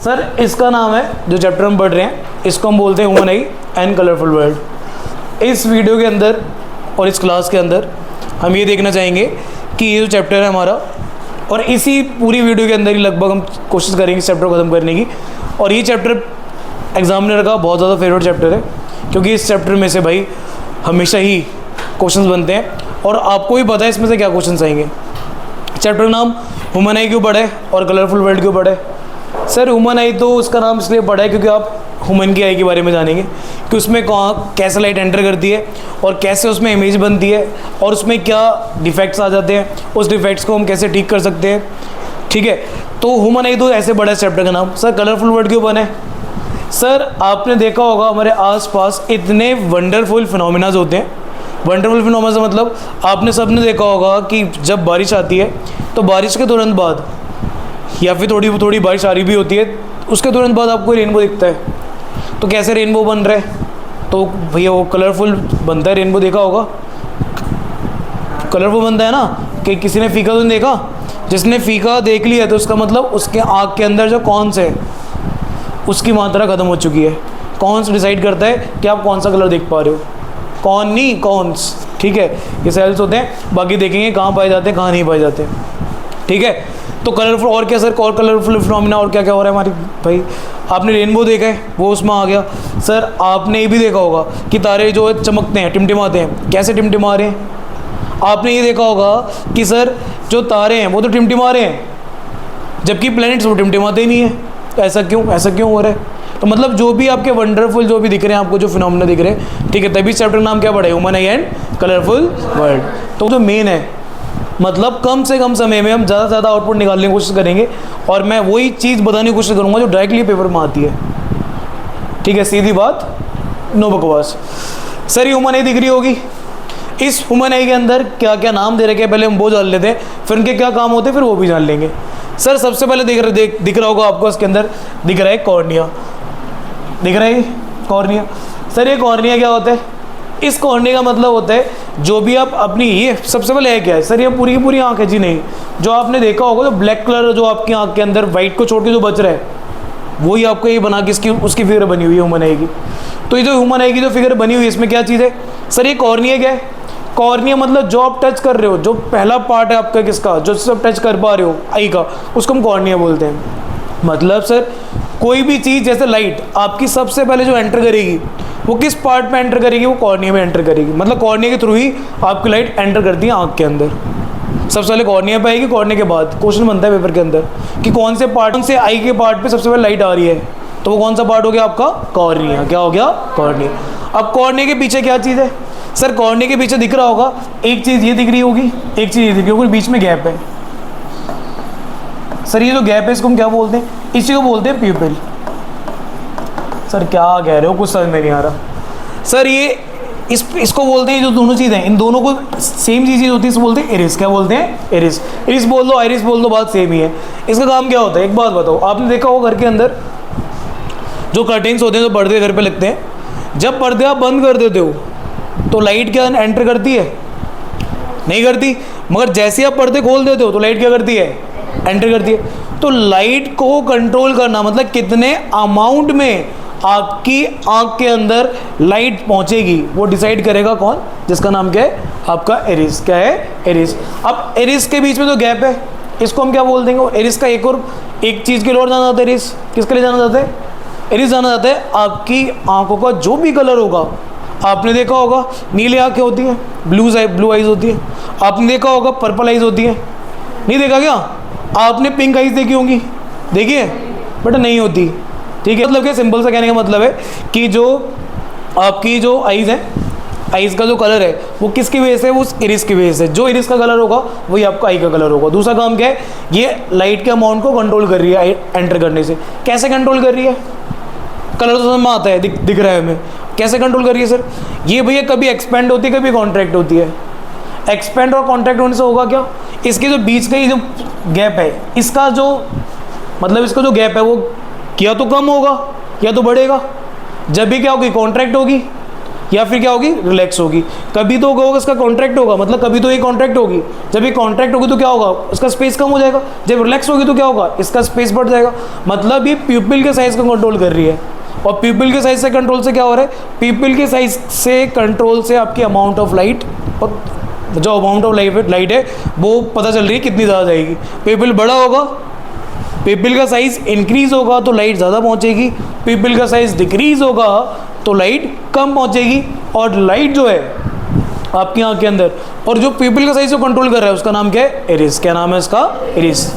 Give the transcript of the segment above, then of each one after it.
Sir इसका नाम है, जो चैप्टर हम पढ़ रहे हैं इसको हम बोलते हैं human I and colourful world. इस वीडियो के अंदर और इस क्लास के अंदर हम ये देखना चाहेंगे कि ये जो चैप्टर है हमारा, और इसी पूरी वीडियो के अंदर ही लगभग हम कोशिश करेंगे इस चैप्टर को ख़त्म करने की। और ये चैप्टर एग्जामिनर का बहुत ज़्यादा फेवरेट चैप्टर है, क्योंकि इस चैप्टर में से भाई हमेशा ही क्वेश्चंस बनते हैं और आपको भी पता है इसमें से क्या क्वेश्चंस आएंगे। चैप्टर नाम ह्यूमन आई क्यों पढ़ा है और कलरफुल वर्ल्ड क्यों पढ़ा है? सर ह्यूमन आई तो उसका नाम इसलिए पढ़ा है क्योंकि आप ह्यूमन की आई के बारे में जानेंगे कि उसमें कहाँ कैसे लाइट एंटर करती है और कैसे उसमें इमेज बनती है और उसमें क्या डिफेक्ट्स आ जाते हैं, उस डिफेक्ट्स को हम कैसे ठीक कर सकते हैं। ठीक है, तो ह्यूमन आई तो ऐसे बड़ा चैप्टर का नाम। सर कलरफुल वर्ल्ड क्यों बना है? सर आपने देखा होगा हमारे आसपास इतने वंडरफुल फिनोमिनाज होते हैं। वंडरफुल फिनोमिना मतलब आपने सबने देखा होगा कि जब बारिश आती है तो बारिश के तुरंत बाद या फिर थोड़ी थोड़ी बारिश आ रही भी होती है, उसके तुरंत बाद आपको रेनबो दिखता है। तो कैसे रेनबो बन रहा है? तो भैया वो कलरफुल बनता है रेनबो, देखा होगा कलरफुल बनता है ना। कि किसी ने फीका तो नहीं देखा? जिसने फीका देख लिया तो उसका मतलब उसके आँख के अंदर जो कौन से उसकी मात्रा ख़त्म हो चुकी है। कौन सा डिसाइड करता है कि आप कौन सा कलर देख पा रहे हो, कौन नहीं कौनस। ठीक है, ये सेल्स होते हैं, बाकी देखेंगे कहाँ पाए जाते हैं कहाँ नहीं पाए जाते। ठीक है, तो कलरफुल और क्या सर, और कलरफुल फिनोमिना और क्या क्या हो रहा है हमारी भाई। आपने रेनबो देखा है, वो उसमें आ गया। सर आपने ये भी देखा होगा कि तारे जो चमकते हैं टिमटिमाते हैं, कैसे टिमटिमा रहे हैं। आपने ये देखा होगा कि सर जो तारे हैं वो तो टिमटिमा रहे हैं, जबकि प्लैनेट्स वो टिमटिमाते ही नहीं है। ऐसा क्यों, ऐसा क्यों हो रहा है? तो मतलब जो भी आपके वंडरफुल जो भी दिख रहे हैं आपको, जो फिनोमिना दिख रहे हैं, ठीक है, तभी चैप्टर नाम क्या पड़ा है, human I and colourful world. तो जो मेन है, मतलब कम से कम समय में हम ज़्यादा से ज़्यादा आउटपुट निकालने की कोशिश करेंगे और मैं वही चीज़ बताने की कोशिश करूँगा जो डायरेक्टली पेपर में आती है। ठीक है, सीधी बात, नो बकवास। सर ह्यूमन आई दिख रही होगी, इस ह्यूमन आई के अंदर क्या क्या नाम दे रखे हैं पहले हम वो जान लेते हैं, फिर उनके क्या काम होते हैं फिर वो भी जान लेंगे। सर सबसे पहले दिख रहा होगा आपको, इसके अंदर दिख रहा है कॉर्निया, दिख रहा है कॉर्निया। सर ये कॉर्निया क्या होता है? इस कॉर्निया का मतलब होता है जो भी आप अपनी, ये सबसे पहले है क्या है? सर ये पूरी की पूरी आँख है जी नहीं, जो आपने देखा होगा जो ब्लैक कलर जो आपकी आँख के अंदर वाइट को छोड़ के जो बच रहा है वही आपको ये बना के इसकी उसकी फिगर बनी हुई है ह्यूमन आई की। तो ये जो ह्यूमन आई की जो फिगर बनी हुई है इसमें क्या चीज़ है? सर ये कॉर्निया क्या है? कॉर्निया मतलब जो आप टच कर रहे हो, जो पहला पार्ट है आपका किसका, जो सब टच कर पा रहे हो आई का, उसको हम कॉर्निया बोलते हैं। मतलब सर कोई भी चीज़ जैसे लाइट आपकी सबसे पहले जो एंटर करेगी वो किस पार्ट में एंटर करेगी? वो कॉर्निया में एंटर करेगी। मतलब कॉर्निया के थ्रू ही आपकी लाइट एंटर करती है आँख के अंदर। सबसे पहले कॉर्निया पे आएगी, कॉर्निया के बाद क्वेश्चन बनता है पेपर के अंदर कि कौन से पार्ट से आई के पार्ट पे सबसे पहले लाइट आ रही है, तो वो कौन सा पार्ट हो गया आपका? कॉर्निया। क्या हो गया? कॉर्निया। अब कॉर्निया के पीछे क्या चीज़ है? सर कॉर्निया के पीछे दिख रहा होगा एक चीज़ ये दिख रही होगी, एक चीज़ ये दिख रही होगी, बीच में गैप है। सर ये जो गैप है इसको हम क्या बोलते हैं? इसी को बोलते हैं प्यूपिल। सर क्या कह रहे हो, कुछ समझ में नहीं आ रहा। सर ये इसको बोलते हैं, जो दोनों चीज़ें हैं इन दोनों को सेम चीज़ होती है, इसको बोलते हैं इरिस। क्या बोलते हैं? इरिस। इरिस बोल दो, आइरिस बोल दो, बात सेम ही है। इसका काम क्या होता है एक बात बताओ। आपने देखा होगा घर के अंदर जो कर्टेन्स होते हैं, जो पर्दे घर पे लगते हैं, जब पर्दे आप बंद कर देते हो तो लाइट क्या एंटर करती है? नहीं करती। मगर जैसे आप पर्दे खोल देते हो तो लाइट क्या करती है? एंटर करती है। तो लाइट को कंट्रोल करना मतलब कितने अमाउंट में आपकी आँख के अंदर लाइट पहुँचेगी वो डिसाइड करेगा कौन? जिसका नाम क्या है? आपका एरिस। क्या है? एरिस। अब एरिस के बीच में जो गैप है इसको हम क्या बोल देंगे? एरिस का एक चीज़ के लिए और जाना जाता है। एरिस किसके लिए जाना जाता है? एरिस जाना जाता है आपकी आँखों का जो भी कलर होगा। आपने देखा होगा नीले आँखें होती हैं, ब्लू आइज होती है। आपने देखा होगा पर्पल आइज होती है, नहीं देखा क्या? आपने पिंक आइज देखी होंगी, देखिए बट नहीं होती। ठीक है, मतलब क्या, सिंपल सा कहने का मतलब है कि जो आपकी जो आइज़ है, आइज़ का जो कलर है वो किसकी वजह से? वो इरिस की वजह से। जो इरिस का कलर होगा वही आपका आई का कलर होगा। दूसरा काम क्या है? ये लाइट के अमाउंट को कंट्रोल कर रही है एंटर करने से। कैसे कंट्रोल कर रही है? कलर तो समझ में आता है, दिख रहा है हमें। कैसे कंट्रोल कर रही है सर? ये भैया कभी एक्सपेंड होती है, कभी कॉन्ट्रैक्ट होती है। एक्सपेंड और कॉन्ट्रैक्ट होने से होगा क्या? इसके जो बीच का ये जो गैप है, इसका जो मतलब इसका जो गैप है वो या तो कम होगा या तो बढ़ेगा। जब भी क्या होगी? कॉन्ट्रैक्ट होगी। या फिर क्या होगी, रिलैक्स होगी। कभी तो होगा इसका कॉन्ट्रैक्ट होगा, मतलब कभी तो ये कॉन्ट्रैक्ट होगी। जब ये कॉन्ट्रैक्ट होगी तो क्या होगा, इसका स्पेस कम हो जाएगा। जब रिलैक्स होगी तो क्या होगा, इसका स्पेस बढ़ जाएगा। मतलब ये प्यूपिल के साइज को कंट्रोल कर रही है। और प्यूपिल के साइज से कंट्रोल से क्या हो रहा है, प्यूपिल के साइज से कंट्रोल से आपकी अमाउंट ऑफ लाइट, जो अमाउंट ऑफ लाइट है वो पता चल रही है कितनी ज़्यादा जाएगी। प्यूपिल बड़ा होगा, प्यूपिल का साइज इंक्रीज होगा तो लाइट ज़्यादा पहुंचेगी, प्यूपिल का साइज डिक्रीज होगा तो लाइट कम पहुंचेगी। और लाइट जो है आपकी आँख के अंदर, और जो प्यूपिल का साइज को कंट्रोल कर रहा है उसका नाम क्या है, इरिस। क्या नाम है उसका, इरिस।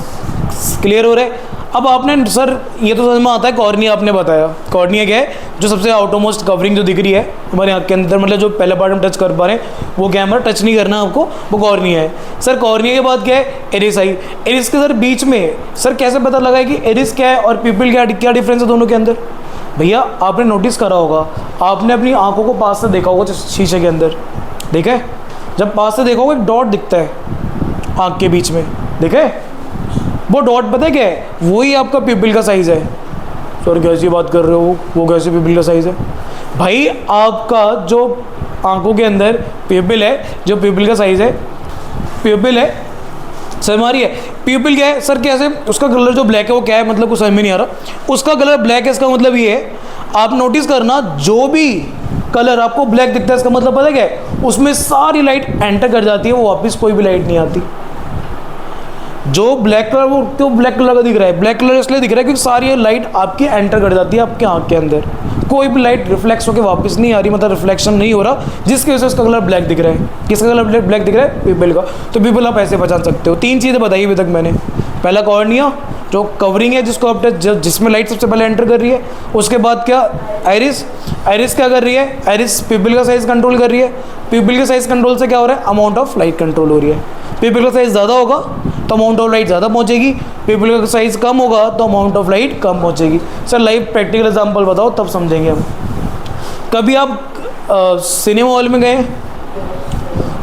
क्लियर हो रहा है। अब आपने सर ये तो समझ में आता है, कॉर्निया आपने बताया। कॉर्निया क्या है, जो सबसे आउटरमोस्ट कवरिंग जो दिख रही है हमारे आँख के अंदर, मतलब जो पहले पार्ट हम टच कर पा रहे हैं वो क्या है, टच नहीं करना आपको, वो कॉर्निया है। सर कॉर्निया के बाद क्या है, इरिस आई। इरिस के सर बीच में सर कैसे पता लगा है कि इरिस क्या है और प्यूपिल क्या डिफरेंस है दोनों के अंदर। भैया आपने नोटिस करा होगा, आपने अपनी आंखों को पास से देखा होगा शीशे के अंदर, देखा है, जब पास से देखा होगा एक डॉट दिखता है आंख के बीच में, देखा है, वो डॉट पता है क्या है, वही आपका प्यूपिल का साइज़ है। सर कैसी बात कर रहे हो, वो कैसे प्यूपिल का साइज़ है। भाई आपका जो आंखों के अंदर प्यूपिल है, जो प्यूपिल का साइज़ है, प्यूपिल है, समझ आ रही है। प्यूपिल क्या है सर, कैसे, उसका कलर जो ब्लैक है वो क्या है, मतलब कुछ समझ में नहीं आ रहा। उसका कलर ब्लैक है, इसका मतलब ये है, आप नोटिस करना जो भी कलर आपको ब्लैक दिखता है इसका मतलब पता क्या है, उसमें सारी लाइट एंटर कर जाती है, वो वापस कोई भी लाइट नहीं आती। जो ब्लैक कलर, वो क्यों ब्लैक कलर का दिख रहा है, ब्लैक कलर इसलिए दिख रहा है क्योंकि सारी लाइट आपकी एंटर कर जाती है आपके आँख के अंदर, कोई भी लाइट रिफ्लेक्स होकर वापस नहीं आ रही, मतलब रिफ्लेक्शन नहीं हो रहा, जिसकी वजह से उसका कलर ब्लैक दिख रहा है। किसका कलर ब्लैक दिख रहा है, प्यूपिल का। तो प्यूपिल आप ऐसे पहचान सकते हो। 3 चीज़ें बताई अभी तक मैंने। पहला कॉर्निया जो कवरिंग है, जिसको आप जिसमें लाइट सबसे पहले एंटर कर रही है। उसके बाद क्या, आइरिस। आइरिस क्या कर रही है, आइरिस प्यूपिल का साइज कंट्रोल कर रही है। प्यूपिल के साइज कंट्रोल से क्या हो रहा है, अमाउंट ऑफ लाइट कंट्रोल हो रही है। प्यूपिल का साइज ज़्यादा होगा तो अमाउंट ऑफ लाइट ज़्यादा पहुंचेगी, प्यूपिल का साइज कम होगा तो अमाउंट ऑफ लाइट कम पहुंचेगी। सर लाइव प्रैक्टिकल एग्जांपल बताओ तब समझेंगे हम। कभी आप सिनेमा हॉल में गए,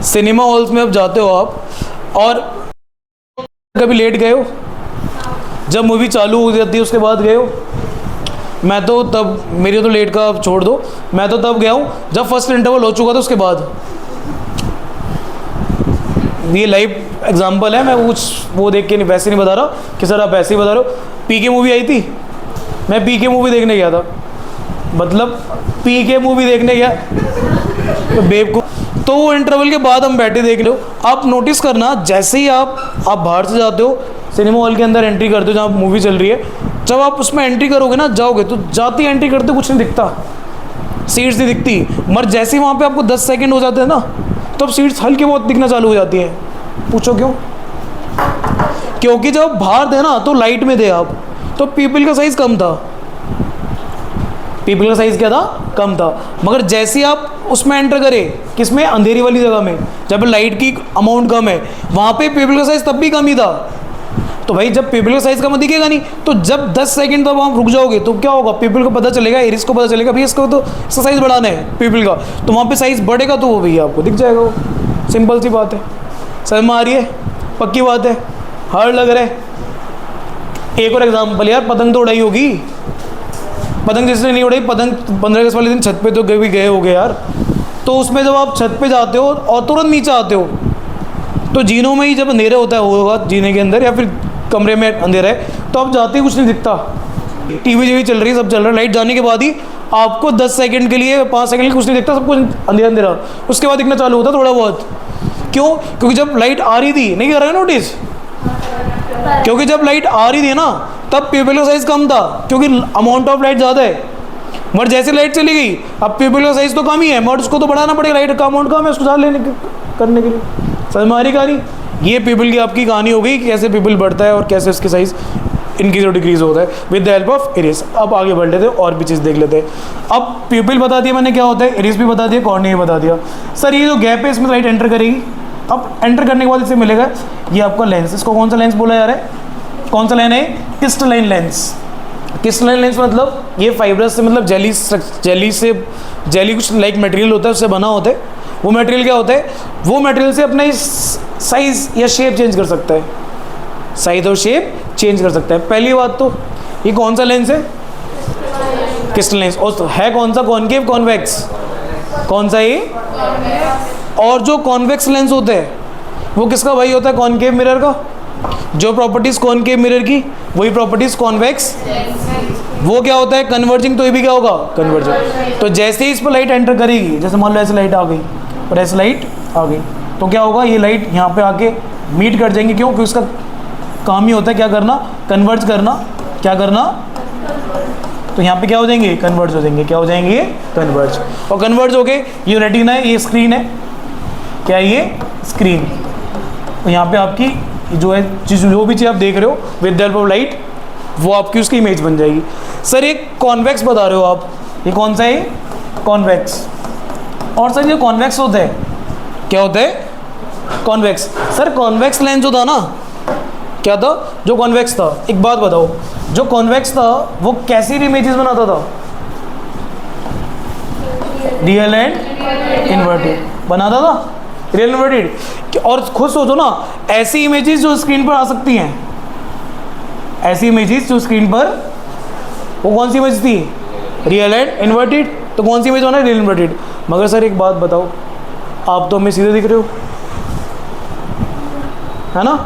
सिनेमा हॉल्स में आप जाते हो आप, और कभी लेट गए हो, जब मूवी चालू हो जाती है उसके बाद गए हो। मैं तो तब, मेरी तो लेट का आप छोड़ दो, मैं तो तब गया हूँ जब फर्स्ट इंटरवल हो चुका था उसके बाद। ये लाइव एग्जांपल है, मैं कुछ वो देख के नहीं, वैसे नहीं बता रहा कि सर आप ऐसे ही बता रहे हो। पीके मूवी आई थी, मैं पीके मूवी देखने गया था, मतलब पीके मूवी देखने गया तो बेवकूफ़। तो वो इंटरवल के बाद हम बैठे देख लो। आप नोटिस करना, जैसे ही आप बाहर से जाते हो, सिनेमा हॉल के अंदर एंट्री करते हो जहाँ मूवी चल रही है, जब आप उसमें एंट्री करोगे ना, जाओगे तो जाती एंट्री करते कुछ नहीं दिखता, सीट्स नहीं दिखती। मगर जैसे ही वहाँ पे आपको 10 सेकंड हो जाते हैं ना, तब सीट्स हल्की बहुत दिखना चालू हो जाती हैं। पूछो क्यों? क्योंकि जब बाहर थे ना तो लाइट में थे आप, तो प्यूपिल का साइज कम था, प्यूपिल का साइज क्या था, कम था। मगर जैसे ही आप उसमें एंटर करें, किसमें, अंधेरी वाली जगह में, जब लाइट की अमाउंट कम है, वहाँ पे प्यूपिल का साइज तब भी कम ही था। तो भाई जब प्यूपिल का साइज कम दिखेगा नहीं, तो जब 10 सेकंड तक आप रुक जाओगे तो क्या होगा, प्यूपिल को पता चलेगा, इरिस को पता चलेगा भैया इसको तो इसका साइज बढ़ाना है प्यूपिल का, तो वहाँ पे साइज बढ़ेगा तो वो भैया आपको दिख जाएगा। वो सिंपल सी बात है, समझ में आ रही है, पक्की बात है, हार्ड लग रहा है। एक और एग्जाम्पल यार, पतंग तो उड़ाई होगी, पतंग जिसने नहीं उड़ाई, पतंग 15 अगस्त वाले दिन छत पे तो गए हो गए यार। तो उसमें जब आप छत पे जाते हो और तुरंत नीचे आते हो, तो जीनों में ही जब अंधेरा होता है, होगा जीने के अंदर या फिर कमरे में अंधेरा है, तो आप जाते ही कुछ नहीं दिखता, टीवी चल रही है, सब चल रहा है, लाइट जाने के बाद ही आपको 10 सेकंड के लिए, 5 सेकंड के लिए कुछ नहीं दिखता, सब कुछ अंधेरा अंधेरा, उसके बाद दिखना चालू होता थोड़ा बहुत। क्यों? क्योंकि जब लाइट आ रही थी, नहीं कर रहे नोटिस, क्योंकि जब लाइट आ रही थी ना तब प्यूपिल का साइज कम था, क्योंकि अमाउंट ऑफ लाइट ज़्यादा है। मगर जैसे लाइट चली गई, अब प्यूपिल का साइज तो कम ही है, मगर उसको तो बढ़ाना पड़ेगा, लाइट का अमाउंट कम है, उसको ज़्यादा करने के लिए। समझ में आ रही कहानी? ये प्यूपिल की आपकी कहानी हो गई, कैसे प्यूपिल बढ़ता है और कैसे उसके साइज इंक्रीज और डिक्रीज होता है with the help of iris. अब आगे बढ़ लेते हैं और भी चीज़ देख लेते हैं। अब प्यूपिल बता दिया मैंने क्या होता है, इरिस भी बता दिया, कॉर्निया भी बता दिया। सर ये जो गैप है इसमें लाइट एंटर करेगी, अब एंटर करने के बाद इसे मिलेगा ये आपका लेंस। इसको कौन सा लेंस बोला जा रहा है, कौन सा लेंस है, क्रिस्टलाइन लेंस। क्रिस्टलाइन लेंस मतलब ये फाइब्रस से, मतलब जेली कुछ लाइक मटेरियल होता है, उससे बना होता है। वो मटेरियल क्या होता है, वो मटेरियल से अपना साइज या शेप चेंज कर सकता है, साइज और शेप चेंज कर सकता है। पहली बात तो ये कौन सा लेंस है, क्रिस्टल लेंस। और है कौन सा, कॉनकेव कॉन्वेक्स, कौन सा ये? और जो कॉन्वेक्स लेंस होते हैं वो किसका भाई होता है? कॉनकेव मिरर का। जो प्रॉपर्टीज कॉनकेव मिरर की वही प्रॉपर्टीज कॉन्वेक्स। वो क्या होता है? कन्वर्जिंग। तो ये भी क्या होगा? कन्वर्जिंग। तो जैसे ही इस पर लाइट एंटर करेगी, जैसे मान लो ऐसे लाइट आ गई और ऐसे लाइट आ गई, तो क्या होगा? ये लाइट यहाँ पे आके मीट कर जाएंगे। क्यों? क्योंकि उसका काम ही होता है क्या करना? कन्वर्ज करना। क्या करना? तो यहाँ पे क्या हो जाएंगे? कन्वर्ज हो जाएंगे। क्या हो जाएंगे? कन्वर्ज। और कन्वर्ज हो गए, ये रेटिना है, ये स्क्रीन है। क्या है ये? स्क्रीन। तो यहाँ पे आपकी जो है चीज़, जो भी चीज़ आप देख रहे हो with the help of light, वो आपकी उसकी इमेज बन जाएगी। सर ये कॉन्वेक्स बता रहे हो आप, ये कौन सा है? कॉन्वेक्स। और सर ये कॉन्वेक्स होता है, क्या होता है? कॉन्वेक्स। सर कॉन्वेक्स लेंस जो था ना, क्या था? जो कॉन्वेक्स था, एक बात बताओ, जो कॉन्वेक्स था वो कैसी इमेजेस बनाता था? रियल एंड इन्वर्टेड बनाता था। Real inverted. और खुद सोचो ना, ऐसी इमेजेस जो स्क्रीन पर आ सकती हैं, ऐसी इमेजेस जो स्क्रीन पर, वो कौन सी इमेज थी? Real and inverted. तो कौन सी इमेज होना है? Real inverted. मगर सर एक बात बताओ, आप तो हमें सीधे दिख रहे हो, है ना?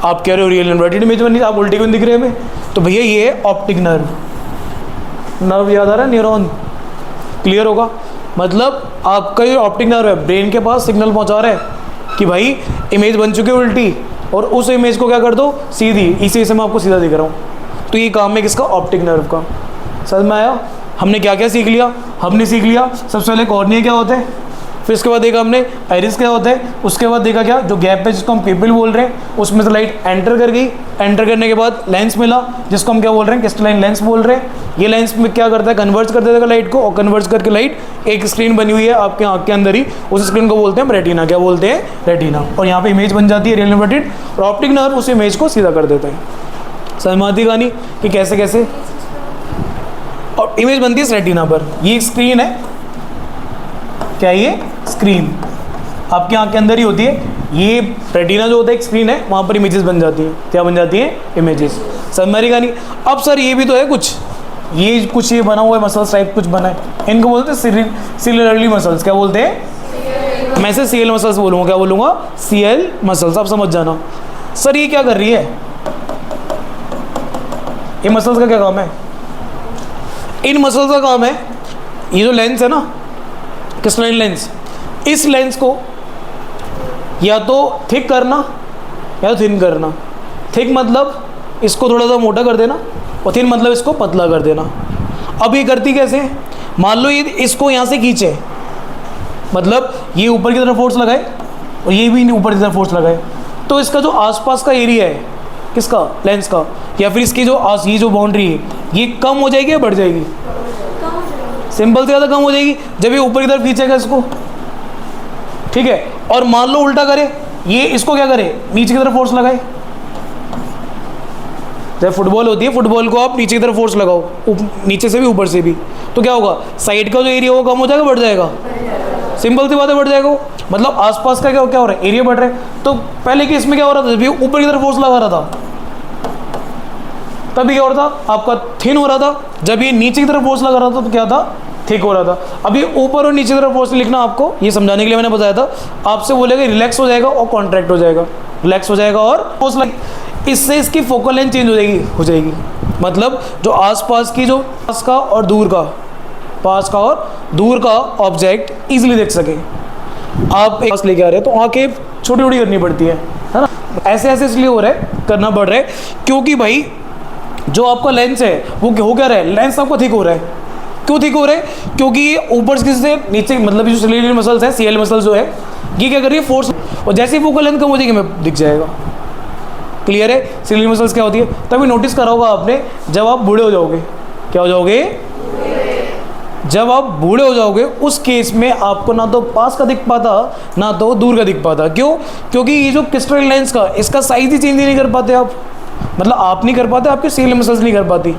आप कह रहे हो रियल इन्वर्टेड इमेज बनी, आप उल्टी क्यों दिख रहे हैं हमें? तो भैया ये है ऑप्टिक नर्व। नर्व याद आ रहा है? न्यूरॉन। क्लियर होगा? मतलब आपका ये ऑप्टिक नर्व है, ब्रेन के पास सिग्नल पहुंचा रहा है कि भाई इमेज बन चुकी है उल्टी, और उस इमेज को क्या कर दो? सीधी। इसी से मैं आपको सीधा दिख रहा हूँ। तो ये काम है किसका? ऑप्टिक नर्व का। समझ में आया? हमने क्या क्या सीख लिया? हमने सीख लिया सबसे पहले कॉर्निया क्या होता है, फिर उसके बाद देखा हमने आइरिस क्या होता है, उसके बाद देखा क्या जो गैप है जिसको हम पिपिल बोल रहे हैं, उसमें से लाइट एंटर कर गई, एंटर करने के बाद लेंस मिला जिसको हम क्या बोल रहे हैं? क्रिस्टलाइन लेंस बोल रहे हैं। ये लेंस में क्या करता है? कन्वर्ज कर देता है लाइट को, और कन्वर्ज करके लाइट एक स्क्रीन बनी हुई है आपके आँख के अंदर ही, उस स्क्रीन को बोलते हैं हम रेटिना। क्या बोलते हैं? रेटिना। और यहाँ पे इमेज बन जाती है रियल इन्वर्टेड, और ऑप्टिक नर्व उस इमेज को सीधा कर देता है। समझ आती कहानी कि कैसे कैसे और इमेज बनती है इस रेटिना पर। ये स्क्रीन है, क्या ये? स्क्रीन आपकी आँख के अंदर ही होती है। ये रेटिना जो होता है एक स्क्रीन है, वहाँ पर इमेजेस बन जाती हैं। क्या बन जाती हैं? इमेजेस। समझ में आ रही कहानी? अब सर ये भी तो है कुछ, ये कुछ ये बना हुआ है मसल्स टाइप कुछ बना है, इनको बोलते हैं सिलरली मसल्स। क्या बोलते हैं? मैं से सीएल मसल्स बोलूँगा। क्या बोलूँगा? CL muscles. आप समझ जाना। सर ये क्या कर रही है? ये मसल्स का क्या काम है? इन मसल्स का काम है, ये जो लेंस है ना, क्रिस्टलाइन लेंस, इस लेंस को या तो थिक करना या तो थिन करना। थिक मतलब इसको थोड़ा सा मोटा कर देना, और थिन मतलब इसको पतला कर देना। अब ये करती कैसे? मान लो ये इसको यहाँ से खींचे, मतलब ये ऊपर की तरफ फोर्स लगाए और ये भी ऊपर की तरफ फोर्स लगाए, तो इसका जो आसपास का एरिया है किसका? लेंस का, या फिर इसकी जो ये जो बाउंड्री है ये कम हो जाएगी या बढ़ जाएगी? सिंपल से ज़्यादा कम हो जाएगी जब ये ऊपर की तरफ खींचेगा इसको, ठीक है। और मान लो उल्टा करे, ये इसको क्या करे? नीचे की तरफ फोर्स लगाए। जब फुटबॉल होती है, फुटबॉल को आप नीचे की तरफ फोर्स लगाओ, नीचे से भी ऊपर से भी, तो क्या होगा? साइड का जो एरिया वो कम हो जाएगा, बढ़ जाएगा? सिंपल सी बात है, बढ़ जाएगा। मतलब आसपास का क्या हो रहा है? एरिया बढ़ रहा है। तो पहले केस में क्या हो रहा था? जब ये ऊपर की तरफ फोर्स लगा रहा था तभी क्या हो रहा था? आपका थिन हो रहा था। जब ये नीचे की तरफ फोर्स लगा रहा था तो क्या था? थिक हो रहा था। अब ये ऊपर और नीचे की तरफ फोर्स लिखना आपको, ये समझाने के लिए मैंने बताया था। आपसे बोलेगा रिलैक्स हो जाएगा और कॉन्ट्रैक्ट हो जाएगा, रिलैक्स हो जाएगा और फोर्स लग, इससे इसकी फोकल लेंथ चेंज हो जाएगी। मतलब जो आसपास की जो पास का और दूर का ऑब्जेक्ट इजीली देख सके। आप एक पास लेके आ रहे हैं तो आंखें छोटी छोटी करनी पड़ती है ना? ऐसे ऐसे इसलिए हो रहा है, करना पड़ रहा है क्योंकि भाई जो आपका लेंस है वो हो क्या रहा है? लेंस आपका थिक हो रहा है। क्यों थिक हो रहा है? क्योंकि ऊपर से नीचे, मतलब जो सिलेरियल मसल्स है, सीएल मसल्स जो है, ये क्या कर रही है? फोर्स, और जैसे ही फोकल लेंथ कम हो जाएगी हमें दिख जाएगा। क्लियर है? सिलेरियल मसल्स क्या होती है? तभी नोटिस करा होगा आपने, जब आप बूढ़े हो जाओगे, क्या हो जाओगे? जब आप बूढ़े हो जाओगे उस केस में आपको ना तो पास का दिख पाता ना तो दूर का दिख पाता। क्यों? क्योंकि ये जो क्रिस्टल लेंस का इसका साइज ही चेंज नहीं कर पाते आप, मतलब आप नहीं कर पाते, आपके सीलियर मसल्स नहीं कर पाती।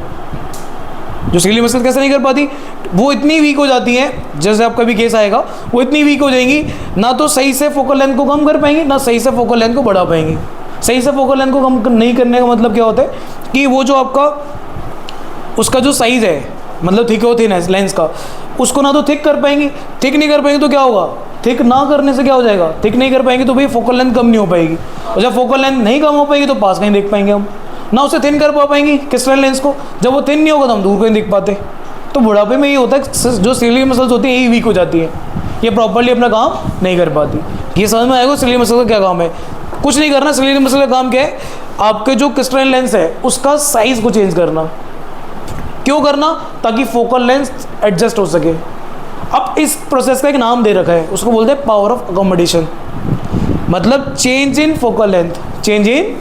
जो सीलियर मसल्स कैसे नहीं कर पाती? वो इतनी वीक हो जाती हैं, जैसे आपका भी केस आएगा, वो इतनी वीक हो जाएंगी, ना तो सही से फोकल लेंथ को कम कर पाएंगी ना सही से फोकल लेंथ को बढ़ा पाएंगी। सही से फोकल लेंथ को कम नहीं करने का मतलब क्या होता है कि वो जो आपका उसका जो साइज़ है, मतलब थिक हो थिन है लेंस का, उसको ना तो थिक कर पाएंगी, थिक नहीं कर पाएंगे तो क्या होगा, थिक ना करने से क्या हो जाएगा, थिक नहीं कर पाएंगे तो भाई फोकल लेंथ कम नहीं हो पाएगी, और जब फोकल लेंथ नहीं कम हो पाएगी तो पास का नहीं देख पाएंगे हम, ना उसे थिन कर पाएंगे क्रिस्टल लेंस को, जब वो थिन नहीं होगा तो हम दूर को नहीं देख पाते। तो बुढ़ापे में ये होता है जो सिलियरी मसल्स होती हैं यही वीक हो जाती हैं, ये प्रॉपर्ली अपना काम नहीं कर पाती। ये समझ में आएगा सिलियरी मसल का क्या काम है, कुछ नहीं करना। सिलियरी मसल का काम क्या है, आपके जो क्रिस्टल लेंस है उसका साइज को चेंज करना। क्यों करना, ताकि फोकल लेंथ एडजस्ट हो सके। अब इस प्रोसेस का एक नाम दे रखा है, उसको बोलते हैं पावर ऑफ अकोमोडेशन, मतलब change in focal length, change in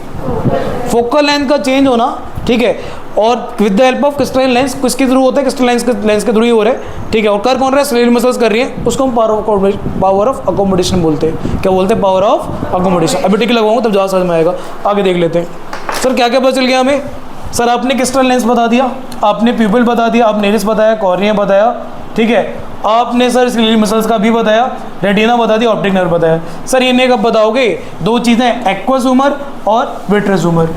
focal length का चेंज होना, ठीक है। और with the help of crystal lens, किसके थ्रू होता है, क्रिस्टल लेंस के थ्रू ही हो रहा है, ठीक है। और कर कौन रहा है, सिलियरी मसल्स कर रही है, उसको हम पावर ऑफ अकोमोडेशन बोलते हैं। क्या बोलते हैं, पावर ऑफ अकोमोडेशन। अभी टिक लगाऊंगा तब ज़्यादा समझ में आएगा। आगे देख लेते हैं। सर क्या क्या पता चल गया हमें, सर आपने क्रिस्टल लेंस बता दिया, आपने प्यूपिल बता दिया, आपने इरिस बताया, कॉर्निया बताया, ठीक है। आपने सर सिलियरी मसल्स का भी बताया, रेटिना बता दिया, ऑप्टिक नर्व बताया। सर ये कब बताओगे, दो चीज़ें, एक्वस ह्यूमर और विट्रस ह्यूमर।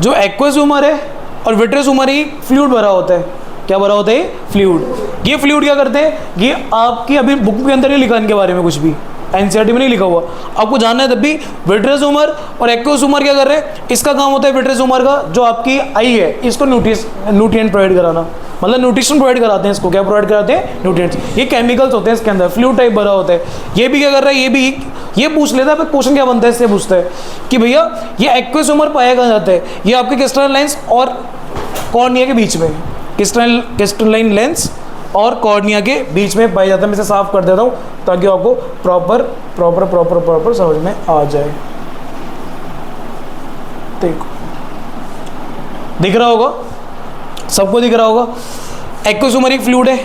जो एक्वस ह्यूमर है और विट्रस ह्यूमर ही फ्लूइड भरा होता है। क्या भरा होता है, फ्लूइड। ये फ्लूइड क्या करते हैं, ये आपकी अभी बुक के अंदर नहीं लिखा इनके बारे में, कुछ भी एनसीईआरटी में नहीं लिखा हुआ, आपको जानना है तब भी। विट्रस ह्यूमर और एक्वस ह्यूमर क्या कर रहे हैं, इसका काम होता है विट्रस ह्यूमर का, जो आपकी आई है इसको न्यूट्रिएंट प्रोवाइड कराना, मतलब न्यूट्रिशन प्रोवाइड कराते हैं इसको। क्या प्रोवाइड कराते हैं, न्यूट्रिएंट्स। ये केमिकल्स होते हैं इसके अंदर, फ्लूइड टाइप भरा होता है। ये भी क्या कर रहा है, ये पूछ लेता है, क्वेश्चन क्या बनता है इससे, पूछता है कि भैया ये एक्वस ह्यूमर पाया कहाँ जाता है, ये आपके क्रिस्टल लेंस और कॉर्निया के बीच में, क्रिस्टलाइन लेंस और कॉर्निया के बीच में पाया जाता है। मैं इसे साफ कर देता हूँ ताकि आपको प्रॉपर समझ में आ जाए। देखो दिख रहा होगा, सबको दिख रहा होगा। एक्वस ह्यूमर एक फ्लूइड है,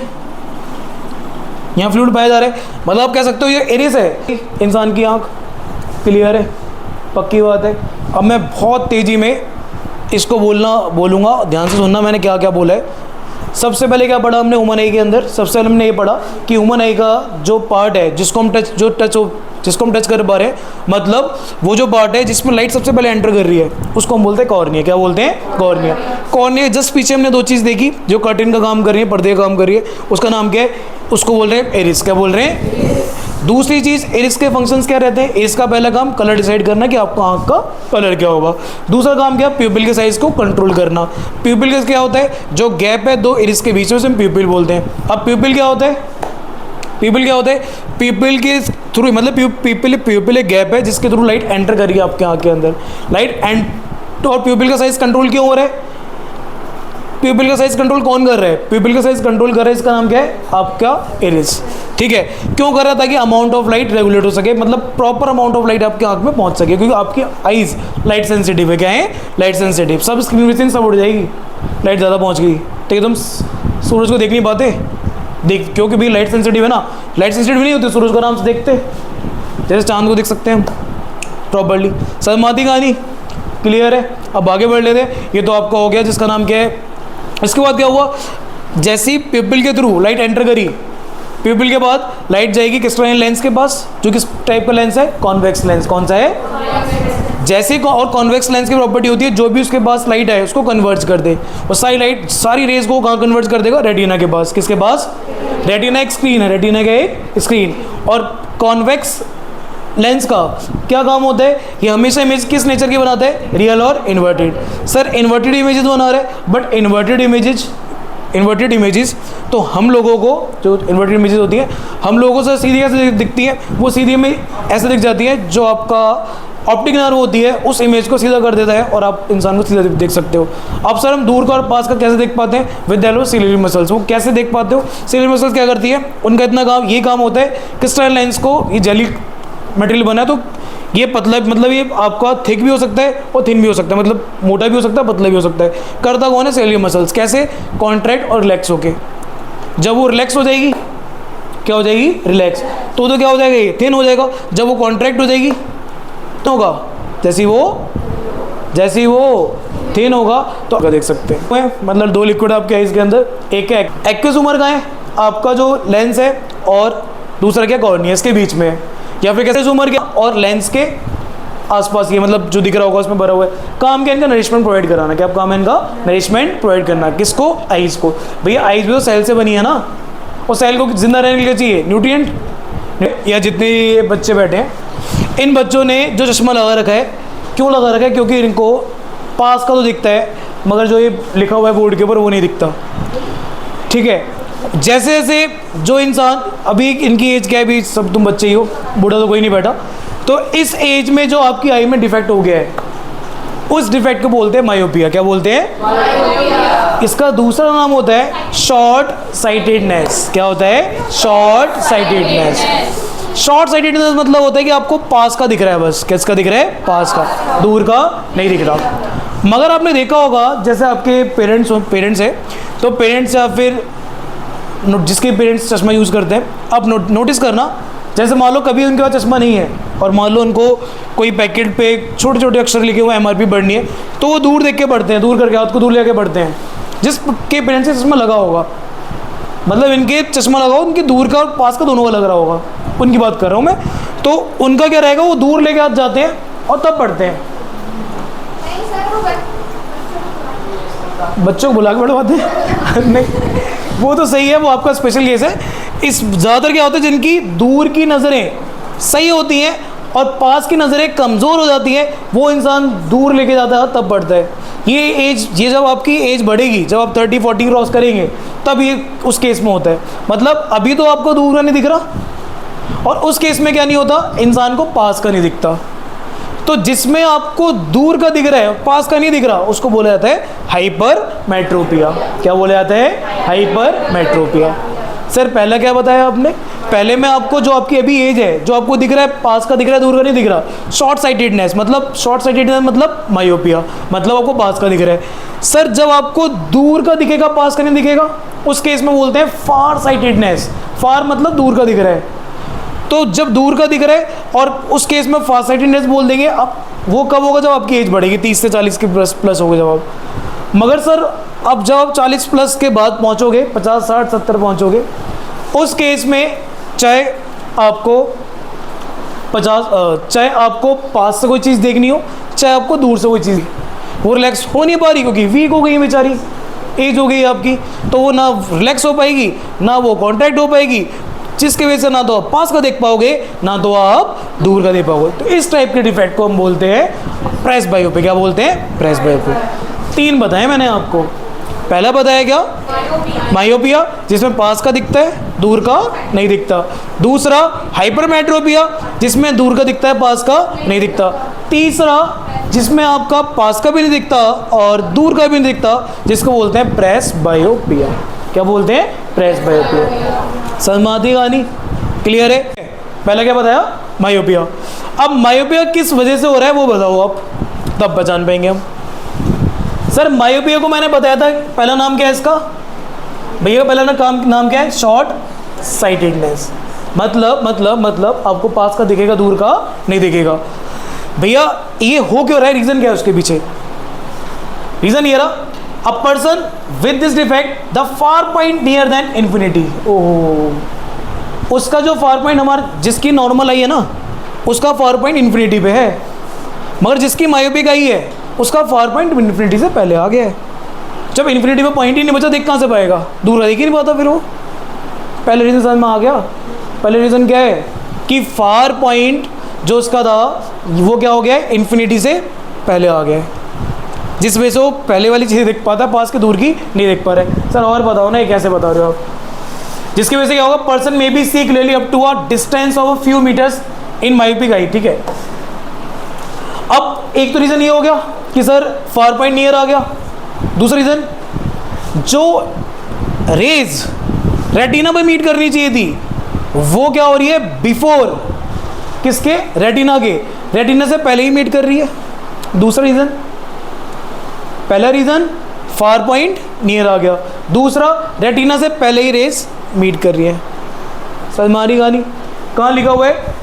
यहाँ फ्लूइड पाया जा रहा है, मतलब आप कह सकते हो ये इरिस है, इंसान की आंख। क्लियर है, पक्की बात है। अब मैं बहुत तेज़ी में इसको बोलूँगा, ध्यान से सुनना मैंने क्या क्या बोला है। सबसे पहले क्या पढ़ा हमने ह्यूमन आई के अंदर, सबसे पहले हमने ये पढ़ा कि ह्यूमन आई का जो पार्ट है जिसको हम टच कर पा रहे हैं, मतलब वो जो पार्ट है जिसमें लाइट सबसे पहले एंटर कर रही है, उसको हम बोलते हैं कॉर्निया। क्या बोलते हैं, कॉर्निया। कॉर्निया जस्ट पीछे हमने दो चीज़ देखी जो कर्टेन का काम कर रही है, पर्दे का काम कर रही है, उसका नाम क्या है, उसको बोल रहे हैं एरिस। क्या बोल रहे हैं, दूसरी चीज़ एरिस के फंक्शंस क्या रहते हैं, एरिस का पहला काम कलर डिसाइड करना कि आपको आंख का कलर क्या होगा। दूसरा काम क्या, प्यूपिल के साइज को कंट्रोल करना। प्यूपिल का क्या होता है, जो गैप है दो एरिस के बीच में, उसे हम प्यूपिल बोलते हैं। अब प्यूपिल क्या होता है, प्यूपिल के थ्रू, मतलब प्यूपिल एक गैप है जिसके थ्रू लाइट एंटर करिए आपके आंख के अंदर, लाइट एंड। और प्यूपिल का साइज कंट्रोल क्यों हो रहा है, प्यूपिल का साइज कंट्रोल कौन कर रहा है, प्यूपिल का साइज कंट्रोल कर रहा है, इसका नाम क्या है, आपका एरिस। ठीक है, क्यों कर रहा था, कि अमाउंट ऑफ लाइट रेगुलेट हो सके, मतलब प्रॉपर अमाउंट ऑफ लाइट आपके आंख में पहुंच सके, क्योंकि आपकी आईज लाइट सेंसिटिव है। क्या है, लाइट सेंसिटिव। सब स्क्रीन विजिन सब उड़ जाएगी, लाइट ज़्यादा पहुंच गई, ठीक है। तुम सूरज को देख नहीं पाते, क्योंकि भाई लाइट सेंसिटिव है ना, लाइट सेंसिटिव नहीं होती, सूरज को आराम से देखते, जैसे चांद को देख सकते हैं हम प्रॉपरली। समझ कहानी क्लियर है। अब आगे बढ़ लेते हैं। ये तो आपका हो गया जिसका नाम क्या है। इसके बाद क्या हुआ, जैसे ही प्यूपिल के थ्रू लाइट एंटर करी, प्यूपिल के बाद लाइट जाएगी क्रिस्टलाइन लेंस के पास, जो किस टाइप का लेंस है, कॉन्वेक्स लेंस। कौन सा है, जैसे और कॉन्वेक्स लेंस की प्रॉपर्टी होती है जो भी उसके पास लाइट है उसको कन्वर्ट कर दे, और सारी रेज को कहाँ कन्वर्ट कर देगा, रेटिना के पास। किसके पास, रेटिना एक स्क्रीन है, रेटिना का एक स्क्रीन। और कॉन्वेक्स लेंस का क्या काम होता है, ये हमेशा इमेज किस नेचर की बनाता है, रियल और इन्वर्टेड। सर इन्वर्टेड इमेजेस बना रहा है, बट इन्वर्टेड इमेजेस तो हम लोगों को, जो इन्वर्टेड इमेजेस होती हैं हम लोगों से सीधी ऐसे दिखती हैं, वो सीधी में ऐसे दिख जाती है, जो आपका ऑप्टिक नर्व होती है उस इमेज को सीधा कर देता है और आप इंसान को सीधा देख सकते हो। अब सर हम दूर का और पास का कैसे देख पाते हैं, with the help of ciliary muscles. वो कैसे देख पाते हो, सिलियरी मसल्स क्या करती है, उनका इतना काम, ये काम होता है क्रिस्टलाइन लेंस को, ये जेली मटेरियल बना है तो ये पतला, मतलब ये आपका थिक भी हो सकता है और थिन भी हो सकता है, मतलब मोटा भी हो सकता है, पतला भी हो सकता है। करता कौन है, सिलियरी मसल्स। कैसे, कॉन्ट्रैक्ट और रिलैक्स होके। जब वो रिलैक्स हो जाएगी, क्या हो जाएगी, रिलैक्स, तो क्या हो जाएगा, ये थिन हो जाएगा। जब वो कॉन्ट्रैक्ट हो जाएगी तो होगा, जैसे ही वो थिन होगा तो आप देख सकते हैं। मतलब दो लिक्विड आपके आइज के अंदर, एक है एक्वस ह्यूमर का है आपका जो लेंस है, और दूसरा क्या, कॉर्निया, के बीच में है। या फिर कैसे ह्यूमर क्या, और लेंस के आसपास ये मतलब जो दिख रहा होगा उसमें भरा हुआ है। काम क्या इनका? नरिशमेंट प्रोवाइड कराना। क्या काम है इनका? नरिशमेंट प्रोवाइड करना। किसको? आइज को। भैया आइज भी तो सेल से बनी है ना, और सेल को जिंदा रहने के लिए चाहिए न्यूट्रिएंट। या जितने ये बच्चे बैठे हैं, इन बच्चों ने जो चश्मा लगा रखा है, क्यों लगा रखा है? क्योंकि इनको पास का तो दिखता है, मगर जो ये लिखा हुआ है बोर्ड के ऊपर वो नहीं दिखता। ठीक है, जैसे जैसे जो इंसान, अभी इनकी एज क्या है? अभी सब तुम बच्चे ही हो, बूढ़ा तो कोई नहीं बैठा। तो इस एज में जो आपकी आई में डिफेक्ट हो गया है, उस डिफेक्ट को बोलते हैं मायोपिया। क्या बोलते हैं? मायोपिया। इसका दूसरा नाम होता है शॉर्ट साइटेडनेस। क्या होता है? Short sightedness. शॉर्ट साइटेडनेस मतलब होता है कि आपको पास का दिख रहा है, बस। किसका दिख रहा है? पास का, दूर का नहीं दिख रहा। मगर आपने देखा होगा, जैसे आपके पेरेंट्स है, तो पेरेंट्स या फिर जिसके पेरेंट्स चश्मा यूज़ करते हैं, आप नोटिस करना, जैसे मान लो कभी उनके पास चश्मा नहीं है और मान लो उनको कोई पैकेट पे छोटे छोटे अक्षर लिखे हुए MRP बढ़नी है, तो वो दूर देख के पढ़ते हैं, दूर करके हाथ को दूर लेके पढ़ते हैं। जिसके पेरेंट्स से चश्मा लगा होगा, मतलब इनके चश्मा लगा हो, उनके दूर का और पास का दोनों का लग रहा होगा, उनकी बात कर रहा हूँ मैं। तो उनका क्या रहेगा? वो दूर लेके हाथ जाते हैं और तब पढ़ते हैं। बच्चों को बुला के पढ़वाते हैं नहीं, वो तो सही है, वो आपका स्पेशल केस है। इस ज़्यादातर क्या होता है, जिनकी दूर की नज़रें सही होती हैं और पास की नज़रें कमज़ोर हो जाती हैं, वो इंसान दूर लेके जाता है तब बढ़ता है। ये जब आपकी एज बढ़ेगी, जब आप 30-40 क्रॉस करेंगे, तब ये उस केस में होता है। मतलब अभी तो आपको दूर का नहीं दिख रहा, और उस केस में क्या नहीं होता? इंसान को पास का नहीं दिखता। तो जिसमें आपको दूर का दिख रहा है, पास का नहीं दिख रहा, उसको बोला जाता है हाइपरमेट्रोपिया। क्या बोला जाता है? हाइपरमेट्रोपिया। सर पहला क्या बताया आपने? पहले में आपको जो आपकी अभी एज है, जो आपको दिख रहा है, पास का दिख रहा है, दूर का नहीं दिख रहा, शॉर्ट साइटेडनेस मतलब मायोपिया, मतलब आपको पास का दिख रहा है। सर जब आपको दूर का दिखेगा, पास का नहीं दिखेगा, उस केस में बोलते हैं फार साइटेडनेस। फार मतलब दूर का दिख रहा है। तो जब दूर का दिख रहा है और उस केस में फार साइटेडनेस बोल देंगे। अब वो कब होगा? जब आपकी एज बढ़ेगी, 30 से 40 के प्लस होगा जब आप। मगर सर अब जब आप 40 प्लस के बाद पहुंचोगे, 50, 60, 70 पहुंचोगे, उस केस में चाहे आपको पास से कोई चीज़ देखनी हो, चाहे आपको दूर से कोई चीज़, वो रिलैक्स हो नहीं पा रही, क्योंकि वीक हो गई है बेचारी, एज हो गई आपकी, तो वो ना रिलैक्स हो पाएगी, ना वो कॉन्ट्रैक्ट हो पाएगी, जिसकी वजह से ना तो आप पास का देख पाओगे, ना तो आप दूर का देख पाओगे। तो इस टाइप के डिफेक्ट को हम बोलते हैं प्रेस बायोपिया। क्या बोलते हैं? प्रेस बायोपिया। 3 बताए मैंने आपको। पहला बताया क्या? मायोपिया, जिसमें पास का दिखता है, दूर का नहीं दिखता। दूसरा हाइपरमेट्रोपिया, जिसमें दूर का दिखता है, पास का नहीं दिखता। तीसरा, जिसमें आपका पास का भी नहीं दिखता और दूर का भी नहीं दिखता, जिसको बोलते हैं प्रेस बायोपिया। क्या बोलते हैं? प्रेस बायोपिया। समझ आती कहानी? क्लियर है? पहला क्या बताया? मायोपिया। अब मायोपिया किस वजह से हो रहा है वो बताओ आप, तब पहचान पाएंगे हम। सर मायोपिया को मैंने बताया था, पहला नाम क्या है इसका? भैया पहला नाम क्या है? Short sightedness. मतलब आपको पास का दिखेगा, दूर का नहीं दिखेगा। भैया ये हो क्यों रहा है? रीजन क्या है उसके पीछे? रीजन ये रहा, a person with this defect the far point near than infinity. Oh, उसका जो फार पॉइंट हमारा, जिसकी नॉर्मल आई है ना, उसका फार पॉइंट इन्फिनिटी पे है, मगर जिसकी मायोपिक आई है उसका फार पॉइंट इन्फिनिटी से पहले आ गया है। जब इन्फिनिटी में पॉइंट ही नहीं बचा, देख कहाँ से पाएगा? दूर देख ही नहीं पाता फिर वो। पहले रीजन समझ में आ गया। पहले रीजन क्या है कि फार पॉइंट जो उसका था वो क्या हो गया है? इन्फिनिटी से पहले आ गया है, जिस वजह से वो पहले वाली चीज़ें देख पाता है, पास के दूर की नहीं देख पा रहे। सर और बताओ ना, ये कैसे बता रहे हो आप? जिसकी वजह से क्या होगा? Person may be see clearly up to a distance of a few metres in myopic eye. ठीक है, अब एक तो रीजन ये हो गया कि सर फार पॉइंट नियर आ गया। दूसरा रीजन, जो रेज रेटिना पे मीट करनी चाहिए थी, वो क्या हो रही है? बिफोर किसके? रेटिना के। रेटिना से पहले ही मीट कर रही है। दूसरा रीजन, पहला रीजन फार पॉइंट नियर आ गया, दूसरा रेटिना से पहले ही रेस मीट कर रही है। सलमानी गानी कहाँ लिखा हुआ है?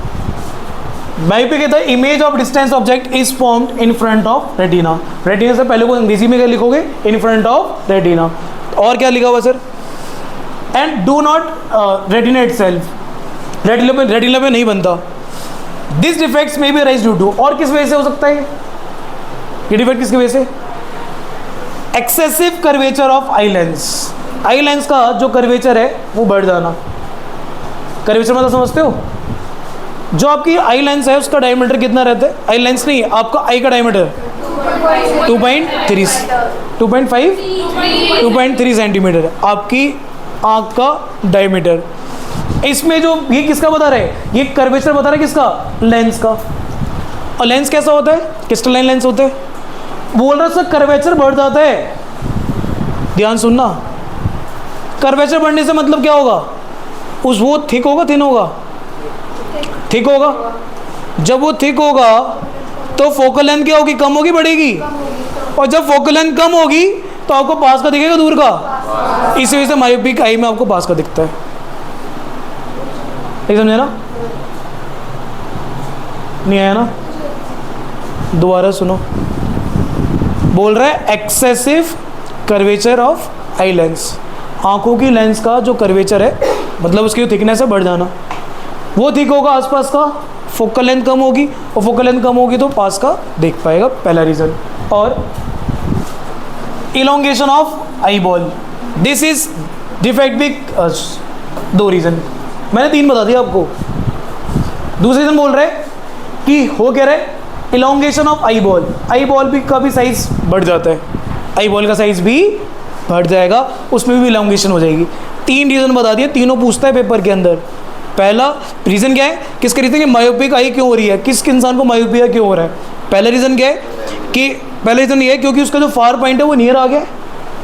मायोपिया कहता है image of distance object is formed in front of retina. Retina से पहले को अंग्रेजी में क्या लिखोगे? In front of retina. और क्या लिखा हुआ sir? And do not retina itself, retina पे नहीं बनता। दिस डिफेक्ट्स में बी अराइज ड्यू टू, और किस वजह से हो सकता है ये डिफेक्ट, किसकी वजह से? Excessive curvature of eye lens, eye lens का जो कर्वेचर है वो बढ़ जाना। कर्वेचर मतलब समझते हो? जो आपकी आई लेंस है उसका डायमीटर कितना रहता है? आई लेंस नहीं, आपका आई का डायमीटर 2.3 सेंटीमीटर आपकी आँख का डायमीटर। इसमें जो ये किसका बता रहे हैं? ये कर्वेचर बता रहा है किसका? लेंस का। और लेंस कैसा होता है? क्रिस्टलाइन लेंस होते हैं। बोल रहा है कर्वेचर बढ़ जाता है, ध्यान सुनना। कर्वेचर बढ़ने से मतलब क्या होगा? उस वो थिक होगा, थिन होगा? थिक होगा। जब वो थिक होगा तो फोकल लेंथ क्या होगी? कम होगी, बढ़ेगी? और जब फोकल लेंथ कम होगी तो आपको पास का दिखेगा, दूर का? इसी वजह से मायोपिक आई में आपको पास का दिखता है। ठीक समझे ना? नहीं आया ना? दोबारा सुनो। बोल रहा है excessive curvature of eye lens, आंखों की लेंस का जो कर्वेचर है मतलब उसकी जो थिकनेस है बढ़ जाना। वो थिक होगा आसपास का, फोकल लेंथ कम होगी, और फोकल लेंथ कम होगी तो पास का देख पाएगा, पहला रीज़न। और elongation of eye ball, this is defect with 2 reason, मैंने 3 बता दिया आपको। दूसरा रीज़न बोल रहे कि हो क्या रहे? Elongation of eye ball, eye ball भी का भी साइज बढ़ जाता है, आई बॉल का साइज भी बढ़ जाएगा, उसमें भी इलोंगेशन हो जाएगी। 3 रीज़न बता दिए, तीनों पूछता है पेपर के अंदर। पहला रीज़न क्या है? किसका रीज़न? कि मायोपिक आई क्यों हो रही है, किस इंसान को मायोपिया क्यों हो रहा है? पहला रीज़न क्या है? कि पहला रीज़न ये है क्योंकि उसका जो फार पॉइंट है वो नियर आ गया,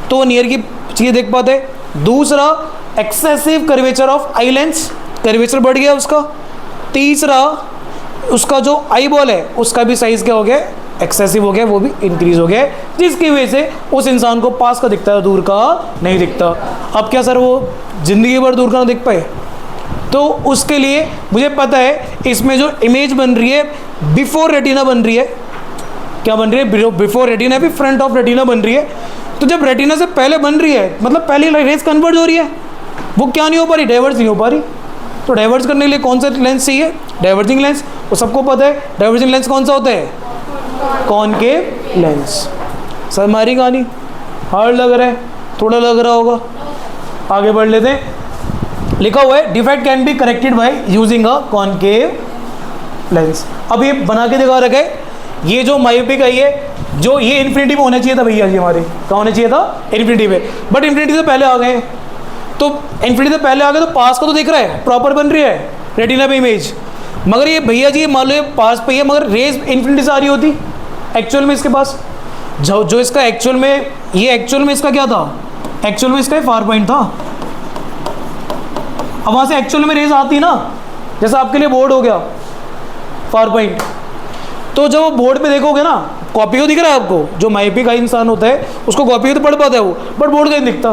तो वो नियर की चीज़ें देख पाते हैं। दूसरा, excessive curvature of eye lens, curvature बढ़ गया उसका। तीसरा, उसका जो आई बॉल है उसका भी साइज़ क्या हो गया? एक्सेसिव हो गया, वो भी इंक्रीज हो गया, जिसकी वजह से उस इंसान को पास का दिखता है, दूर का नहीं दिखता। अब क्या सर वो ज़िंदगी भर दूर का ना दिख पाए? तो उसके लिए मुझे पता है इसमें जो इमेज बन रही है बिफोर रेटिना बन रही है। क्या बन रही है? बिफोर रेटिना भी फ्रंट ऑफ रेटिना बन रही है। तो जब रेटिना से पहले बन रही है मतलब पहली रेज कन्वर्ज हो रही है, वो क्या नहीं हो पा रही? डाइवर्ज नहीं हो पा रही। तो डाइवर्ज करने के लिए कौन सा लेंस चाहिए? Diverging lens. वो सबको पता है डाइवर्जिंग लेंस कौन सा होता है? Concave lens. सर हमारी कहानी हार्ड लग रहा है, थोड़ा लग रहा होगा, आगे बढ़ लेते हैं। लिखा हुआ है defect can be corrected by using a concave lens. अब ये बना के दिखा रखा है, ये जो मायोपिक आई है जो ये इन्फिनिटी में होना चाहिए था भैया जी, हमारे कहाँ होना चाहिए था? इन्फिनिटी में, बट इन्फिनिटी से पहले आ गए। तो इन्फिनिटी से पहले आ गए तो पास का तो दिख रहा है, प्रॉपर बन रही है रेटिना पे इमेज, मगर ये भैया जी मान लो ये पास पे है मगर रेज इन्फिनिटी से आ रही होती एक्चुअल में इसके पास। जो इसका एक्चुअल में, ये एक्चुअल में इसका क्या था? एक्चुअल में इसका फार पॉइंट था। अब वहाँ से एक्चुअल में रेज आती ना, जैसा आपके लिए बोर्ड हो गया फार पॉइंट, तो जब वो बोर्ड पे देखोगे ना, कॉपी को दिख रहा है आपको, जो मायोपिक आई इंसान होता है उसको कॉपी को तो पढ़ पाता है वो, बट बोर्ड का नहीं दिखता,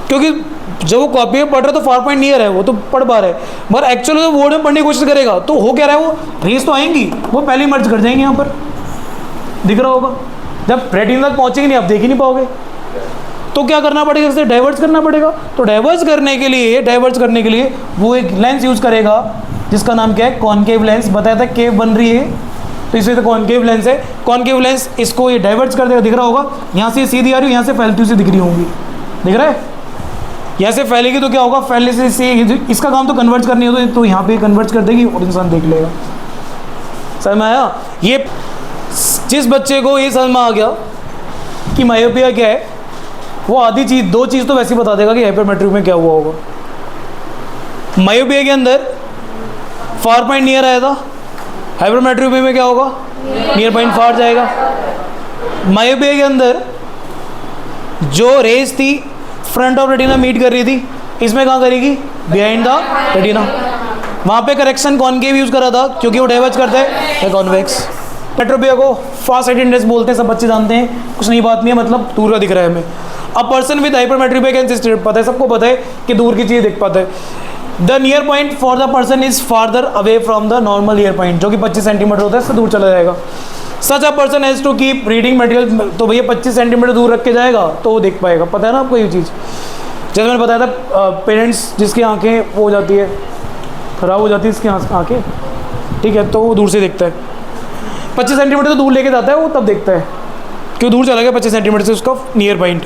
क्योंकि जब वो कॉपी में पढ़ रहा है तो फार पॉइंट नियर है, वो तो पढ़ पा रहा है, मगर एक्चुअली जो बोर्ड में पढ़ने की कोशिश करेगा तो हो क्या रहा है, वो रेज तो आएंगी, वो पहले ही मर्ज कर जाएंगे, यहाँ पर दिख रहा होगा। जब रेटिना तक पहुँचेंगे नहीं, आप देख ही नहीं पाओगे, तो क्या करना पड़ेगा? इसे डाइवर्स करना पड़ेगा। तो डाइवर्स करने के लिए वो एक लेंस यूज़ करेगा जिसका नाम क्या है? Concave lens. बताया था केव बन रही है तो इसलिए तो कॉनकेव लेंस है। कॉनकेव लेंस इसको ये डाइवर्स कर देगा, दिख रहा होगा, यहाँ से सीधी आ रही है, यहाँ से फैलती हुई से दिख रही होंगी, दिख रहा है? यहाँ से फैलेगी तो क्या होगा? फैलने से इसका काम तो कन्वर्ट करनी हो तो यहाँ पे कन्वर्ट कर देगी और इंसान देख लेगा। समझ में आया? ये जिस बच्चे को ये समझ में आ गया कि मायोपिया क्या है, वो आधी चीज़, 2 चीज़ तो वैसे ही बता देगा कि हाइपरमेट्रिक में क्या हुआ होगा। मायोपिया के अंदर फार पॉइंट नियर आया था, हाइपरमेट्रिक में क्या होगा? नियर पॉइंट फार जाएगा। मायोपिया के अंदर जो रेज थी फ्रंट ऑफ रेटिना मीट कर रही थी, इसमें कहाँ करेगी? Behind the retina. वहाँ पे करेक्शन कॉनकेव यूज़ करा था क्योंकि वो डाइवर्ज करता है कॉन्वेक्स। मेट्रोपिया को फास्ट साइटेडनेस बोलते हैं, सब बच्चे जानते हैं, कुछ नई बात नहीं है, मतलब दूर का दिख रहा है हमें। अब person with hypermetropia can see state, पता है, सबको पता है कि दूर की चीज़ दिख पाता है। The near point for the person is farther away from the normal year point, जो कि 25 सेंटीमीटर होता है, इससे दूर चला जाएगा। Such a person has to keep reading material, तो भैया 25 सेंटीमीटर दूर रख के जाएगा तो वो देख पाएगा। पता है ना आपको ये चीज़? जैसे मैंने बताया था पेरेंट्स जिसकी आंखें वो हो जाती है, ख़राब हो जाती है इसकी आंखें, ठीक है, तो वो दूर से देखता है। 25 सेंटीमीटर तो दूर लेके जाता है वो, तब देखता है, क्यों दूर चला गया 25 सेंटीमीटर से उसका near point.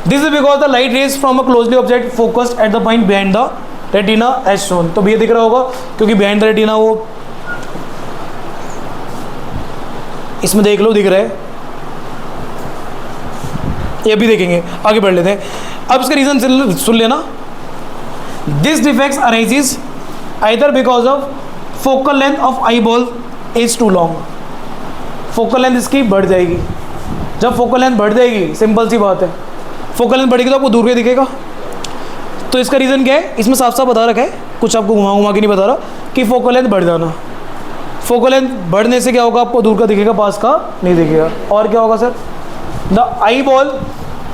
This is because the light rays from a closely object focused at the point behind the retina as shown. तो ये दिख रहा होगा क्योंकि बिहाइंड द रेटिना वो इसमें देख लो दिख रहा है, ये भी देखेंगे, आगे बढ़ लेते हैं। अब इसका रीजन सुन लेना। This defects arises either because of focal length of eye ball is too long. Focal length इसकी बढ़ जाएगी। जब फोकल लेंथ बढ़ जाएगी, सिंपल सी बात है, फोकल लेंथ बढ़ेगी तो आपको दूर के दिखेगा। तो इसका रीज़न क्या है, इसमें साफ साफ बता रखा है, कुछ आपको घुमा घुमा के नहीं बता रहा, कि फोकल लेंथ बढ़ जाना। फोकल लेंथ बढ़ने से क्या होगा, आपको दूर का दिखेगा, पास का नहीं दिखेगा। और क्या होगा sir, the eyeball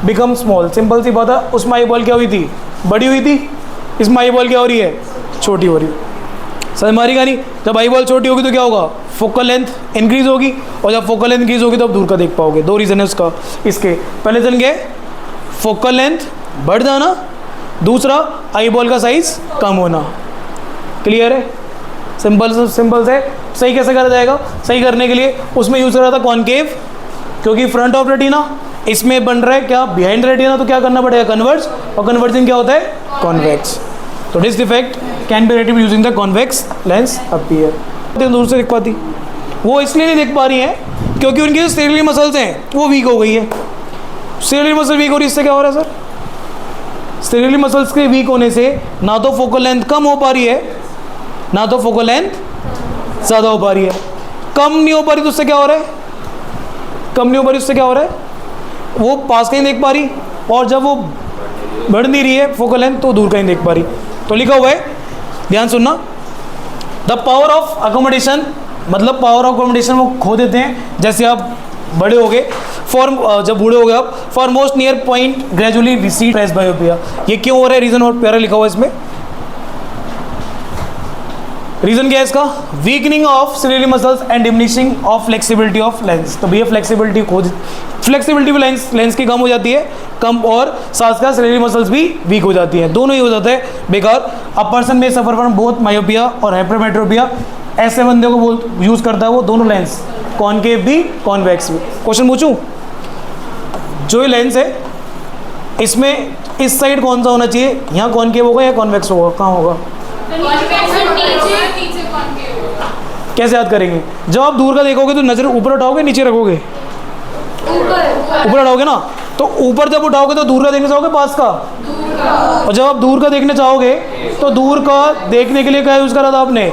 become small. Simple सी बात है, उसमें आई बॉल क्या हुई थी, बड़ी हुई थी, इसमें आई बॉल क्या हो रही है, छोटी हो रही है। समझ मारी नहीं, जब आई बॉल छोटी होगी तो क्या होगा, फोकल लेंथ इंक्रीज होगी, और जब फोकल लेंथ इंक्रीज होगी तो आप दूर का देख पाओगे। दो रीज़न है उसका इसके। पहले रीज़न क्या है, फोकल लेंथ बढ़ जाना, दूसरा आई बॉल का साइज कम होना। क्लियर है, सिंपल से। सही कैसे करा जाएगा, सही करने के लिए उसमें यूज़ करा था कॉनकेव, क्योंकि फ्रंट ऑफ रेटिना, इसमें बन रहा है क्या, बिहाइंड रेटिना, तो क्या करना पड़ेगा, कन्वर्ज, और कन्वर्जन क्या होता है, कॉन्वेक्स। तो दिस डिफेक्ट कैन बी रेटिव using the convex lens appear. दूर से दिख पाती, वो इसलिए नहीं देख पा रही हैं क्योंकि उनकी जो स्टेरियली मसल्स हैं वो वीक हो गई है। स्टेरियली मसल वीक हो रही है, इससे क्या हो रहा है सर, स्टेरियली मसल्स के वीक होने से ना तो फोकल लेंथ कम हो पा रही है, ना तो फोकल लेंथ ज़्यादा हो पा रही है। कम नहीं हो पा रही तो उससे क्या हो रहा है, कम नहीं हो पा रही उससे क्या हो रहा है, वो पास का ही देख पा रही, और जब वो बढ़ नहीं रही है फोकल लेंथ तो दूर का ही देख पा रही। तो लिखा हुआ है, ध्यान सुनना, द पावर ऑफ अकोमोडेशन, मतलब पावर ऑफ अकोमोडेशन वो खो देते हैं जैसे आप बड़े हो गए, फॉर जब बूढ़े हो गए आप, for most near point gradually recede presbyopia. ये क्यों हो रहा है, रीजन और प्यारा लिखा हुआ है इसमें। रीजन क्या है इसका, weakening of ciliary muscles and diminishing of flexibility of lens. तो भैया फ्लेक्सिबिलिटी भी लेंस की कम हो जाती है, कम, और साथ साथ सिलियरी मसल्स भी वीक हो जाती हैं, दोनों ही हो जाता है बेकार। अ पर्सन में सफर फ्रॉम बोथ मायोपिया और हाइपरमेट्रोपिया। ऐसे बंदे को यूज़ करता है वो दोनों लेंस, कॉनकेव भी कॉन्वेक्स भी। क्वेश्चन पूछूं, जो ये लेंस है इसमें इस साइड कौन सा होना चाहिए, यहाँ कॉनकेव होगा या कॉन्वेक्स होगा, कहाँ होगा, कैसे याद करेंगे, जब आप दूर का देखोगे तो नजर ऊपर उठाओगे नीचे रखोगे, ऊपर उठाओगे ना, तो ऊपर जब उठाओगे तो दूर का देखने चाहोगे पास का, और जब आप दूर का देखने चाहोगे तो दूर का देखने के लिए क्या यूज करा था आपने,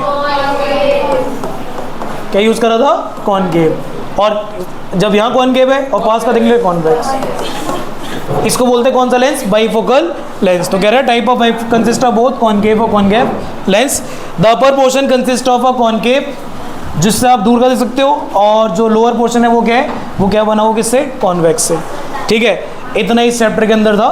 क्या यूज करा था, कॉनकेव। और जब यहाँ कॉनकेव है और पास का देखने के लिए कॉन्वेक्स। इसको बोलते हैं कौन सा लेंस, बाइफोकल लेंस। तो कह रहा है type of consist of both concave और concave lens. The upper portion consist of a concave, जिससे आप दूर का देख सकते हो, और जो लोअर पोर्शन है वो क्या है, वो क्या बना हो किससे, कॉन्वेक्स से। ठीक है, इतना इस चैप्टर के अंदर था।